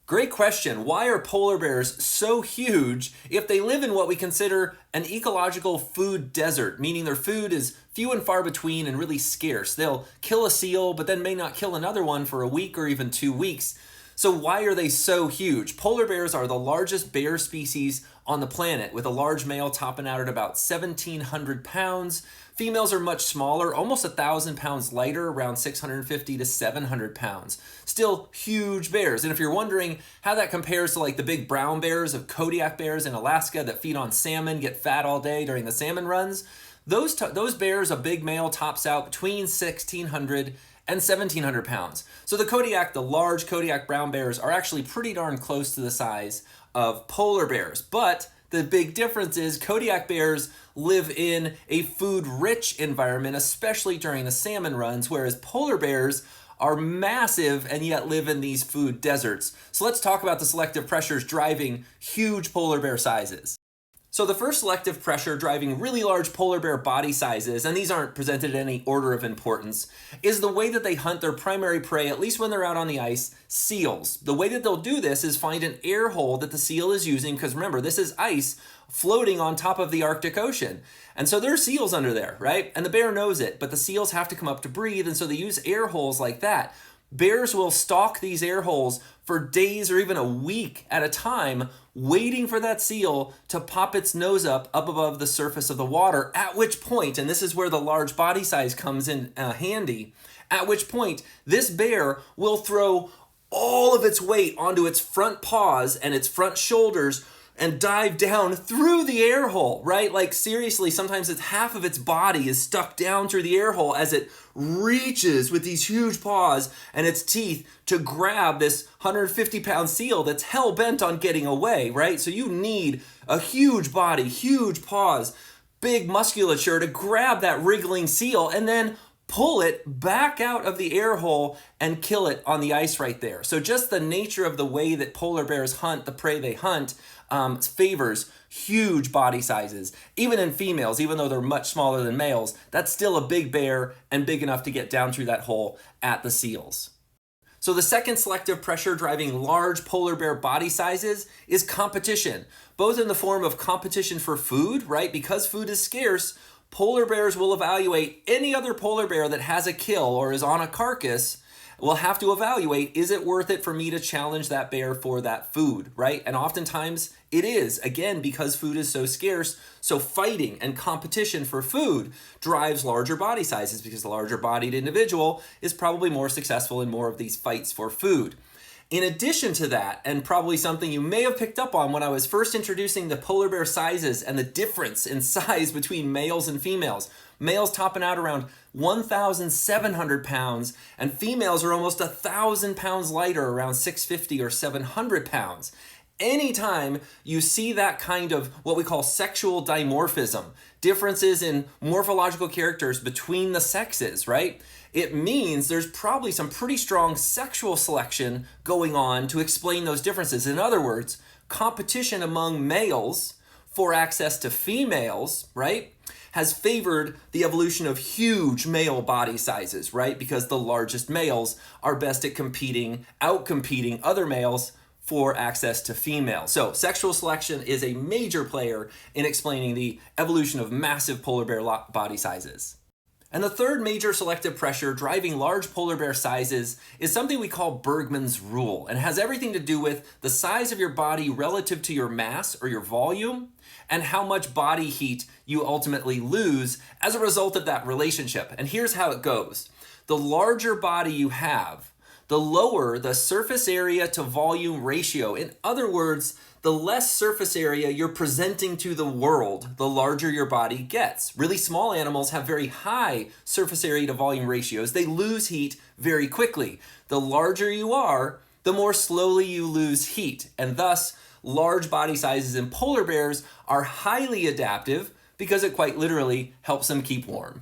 Great question. Why are polar bears so huge if they live in what we consider an ecological food desert, meaning their food is few and far between and really scarce? They'll kill a seal, but then may not kill another one for a week or even 2 weeks. So why are they so huge? Polar bears are the largest bear species on the planet, with a large male topping out at about 1,700 pounds. Females are much smaller, almost 1,000 pounds lighter, around 650 to 700 pounds. Still huge bears. And if you're wondering how that compares to like the big brown bears of Kodiak bears in Alaska that feed on salmon, get fat all day during the salmon runs, those bears, a big male tops out between 1,600 and 1,700 pounds. So the large Kodiak brown bears are actually pretty darn close to the size of polar bears. But the big difference is Kodiak bears live in a food-rich environment, especially during the salmon runs, whereas polar bears are massive and yet live in these food deserts. So let's talk about the selective pressures driving huge polar bear sizes. So the first selective pressure driving really large polar bear body sizes, and these aren't presented in any order of importance, is the way that they hunt their primary prey, at least when they're out on the ice, seals. The way that they'll do this is find an air hole that the seal is using, because remember, this is ice floating on top of the Arctic Ocean. And so there are seals under there, right? And the bear knows it, but the seals have to come up to breathe, and so they use air holes like that. Bears will stalk these air holes for days or even a week at a time, waiting for that seal to pop its nose up above the surface of the water, at which point, and this is where the large body size comes in handy, at which point this bear will throw all of its weight onto its front paws and its front shoulders and dive down through the air hole, right? Like seriously, sometimes it's half of its body is stuck down through the air hole as it reaches with these huge paws and its teeth to grab this 150-pound seal that's hell-bent on getting away, right? So you need a huge body, huge paws, big musculature to grab that wriggling seal and then pull it back out of the air hole and kill it on the ice right there. So just the nature of the way that polar bears hunt the prey they hunt favors huge body sizes. Even in females, even though they're much smaller than males, that's still a big bear and big enough to get down through that hole at the seals. So the second selective pressure driving large polar bear body sizes is competition, both in the form of competition for food, right? Because food is scarce, polar bears will evaluate any other polar bear that has a kill or is on a carcass. We'll have to evaluate, is it worth it for me to challenge that bear for that food, right? And oftentimes it is, again, because food is so scarce. So fighting and competition for food drives larger body sizes because the larger bodied individual is probably more successful in more of these fights for food. In addition to that, and probably something you may have picked up on when I was first introducing the polar bear sizes and the difference in size between males and females, males topping out around 1,700 pounds, and females are almost 1,000 pounds lighter, around 650 or 700 pounds. Anytime you see that kind of what we call sexual dimorphism, differences in morphological characters between the sexes, right? It means there's probably some pretty strong sexual selection going on to explain those differences. In other words, competition among males for access to females, right, has favored the evolution of huge male body sizes, right? Because the largest males are best at outcompeting other males for access to females. So sexual selection is a major player in explaining the evolution of massive polar bear body sizes. And the third major selective pressure driving large polar bear sizes is something we call Bergmann's rule, and has everything to do with the size of your body relative to your mass or your volume and how much body heat you ultimately lose as a result of that relationship. And here's how it goes. The larger body you have, the lower the surface area to volume ratio. In other words, the less surface area you're presenting to the world, the larger your body gets. Really small animals have very high surface area to volume ratios. They lose heat very quickly. The larger you are, the more slowly you lose heat. And thus, large body sizes in polar bears are highly adaptive because it quite literally helps them keep warm.